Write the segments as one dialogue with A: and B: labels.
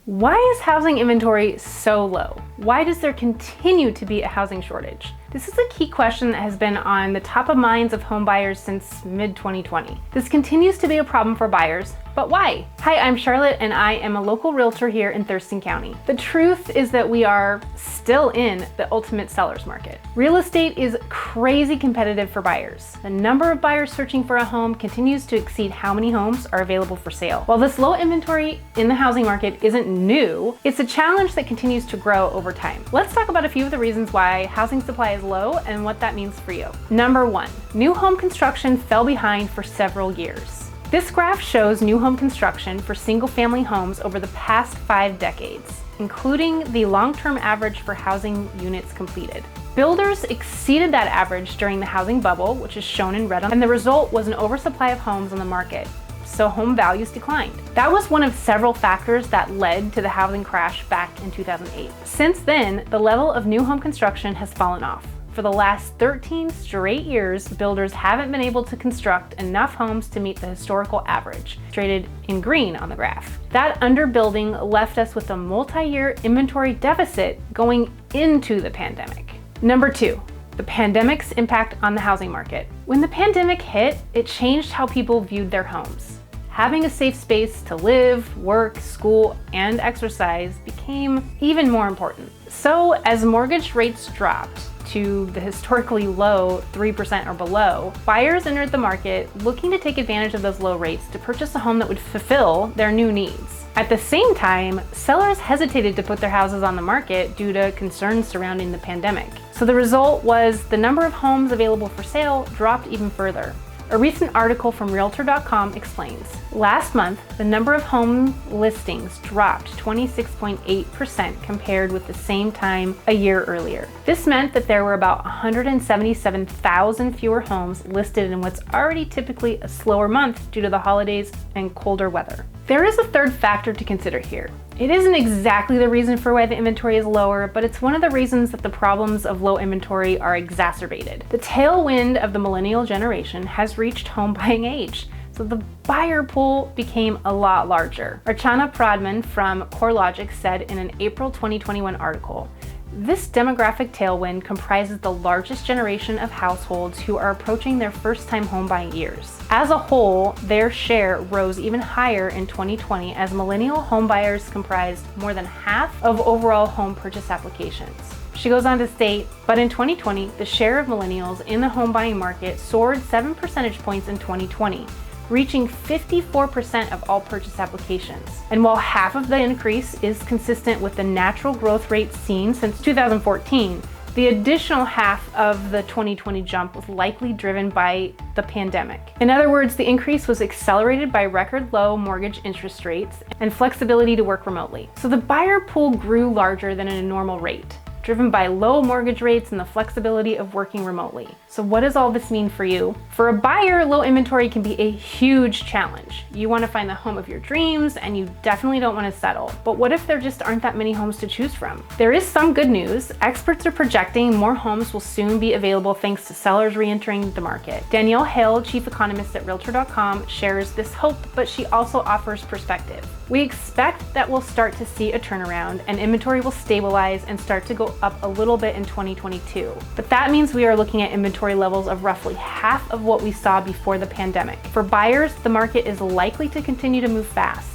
A: Why is housing inventory so low? Why does there continue to be a housing shortage? This is a key question that has been on the top of minds of home buyers since mid-2020. This continues to be a problem for buyers, but why? Hi, I'm Charlotte and I am a local realtor here in Thurston County. The truth is that we are still in the ultimate seller's market. Real estate is crazy competitive for buyers. The number of buyers searching for a home continues to exceed how many homes are available for sale. While this low inventory in the housing market isn't new, it's a challenge that continues to grow over time. Let's talk about a few of the reasons why housing supply is low and what that means for you. Number one, new home construction fell behind for several years. This graph shows new home construction for single-family homes over the past 5 decades, including the long-term average for housing units completed. Builders exceeded that average during the housing bubble, which is shown in red, and the result was an oversupply of homes on the market, so home values declined. That was one of several factors that led to the housing crash back in 2008. Since then, the level of new home construction has fallen off. For the last 13 straight years, builders haven't been able to construct enough homes to meet the historical average, shaded in green on the graph. That underbuilding left us with a multi-year inventory deficit going into the pandemic. Number two, the pandemic's impact on the housing market. When the pandemic hit, it changed how people viewed their homes. Having a safe space to live, work, school, and exercise became even more important. So as mortgage rates dropped to the historically low 3% or below, buyers entered the market looking to take advantage of those low rates to purchase a home that would fulfill their new needs. At the same time, sellers hesitated to put their houses on the market due to concerns surrounding the pandemic. So the result was the number of homes available for sale dropped even further. A recent article from Realtor.com explains, last month, the number of home listings dropped 26.8% compared with the same time a year earlier. This meant that there were about 177,000 fewer homes listed in what's already typically a slower month due to the holidays and colder weather. There is a third factor to consider here. It isn't exactly the reason for why the inventory is lower, but it's one of the reasons that the problems of low inventory are exacerbated. The tailwind of the millennial generation has reached home buying age, so the buyer pool became a lot larger. Archana Pradman from CoreLogic said in an April 2021 article, "This demographic tailwind comprises the largest generation of households who are approaching their first-time home buying years. As a whole, their share rose even higher in 2020 as millennial home buyers comprised more than half of overall home purchase applications." She goes on to state, but in 2020, the share of millennials in the home buying market soared 7 percentage points in 2020, reaching 54% of all purchase applications. And while half of the increase is consistent with the natural growth rate seen since 2014, the additional half of the 2020 jump was likely driven by the pandemic. In other words, the increase was accelerated by record low mortgage interest rates and flexibility to work remotely. So the buyer pool grew larger than at a normal rate, driven by low mortgage rates and the flexibility of working remotely. So what does all this mean for you? For a buyer, low inventory can be a huge challenge. You want to find the home of your dreams and you definitely don't want to settle. But what if there just aren't that many homes to choose from? There is some good news. Experts are projecting more homes will soon be available thanks to sellers re-entering the market. Danielle Hale, chief economist at Realtor.com, shares this hope, but she also offers perspective. We expect that we'll start to see a turnaround and inventory will stabilize and start to go up a little bit in 2022. But that means we are looking at inventory levels of roughly half of what we saw before the pandemic. For buyers, the market is likely to continue to move fast.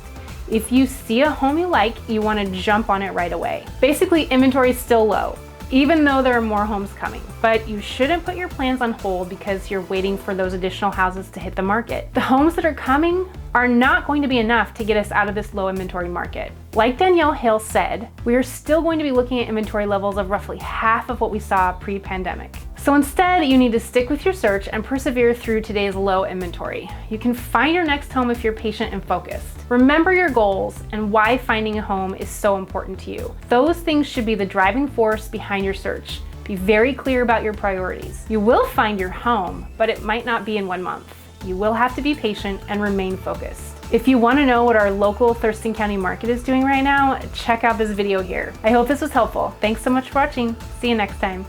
A: If you see a home you like, you want to jump on it right away. Basically, inventory is still low, even though there are more homes coming. But you shouldn't put your plans on hold because you're waiting for those additional houses to hit the market. The homes that are coming are not going to be enough to get us out of this low inventory market. Like Danielle Hale said, we are still going to be looking at inventory levels of roughly half of what we saw pre-pandemic. So instead, you need to stick with your search and persevere through today's low inventory. You can find your next home if you're patient and focused. Remember your goals and why finding a home is so important to you. Those things should be the driving force behind your search. Be very clear about your priorities. You will find your home, but it might not be in 1 month. You will have to be patient and remain focused. If you want to know what our local Thurston County market is doing right now, check out this video here. I hope this was helpful. Thanks so much for watching. See you next time.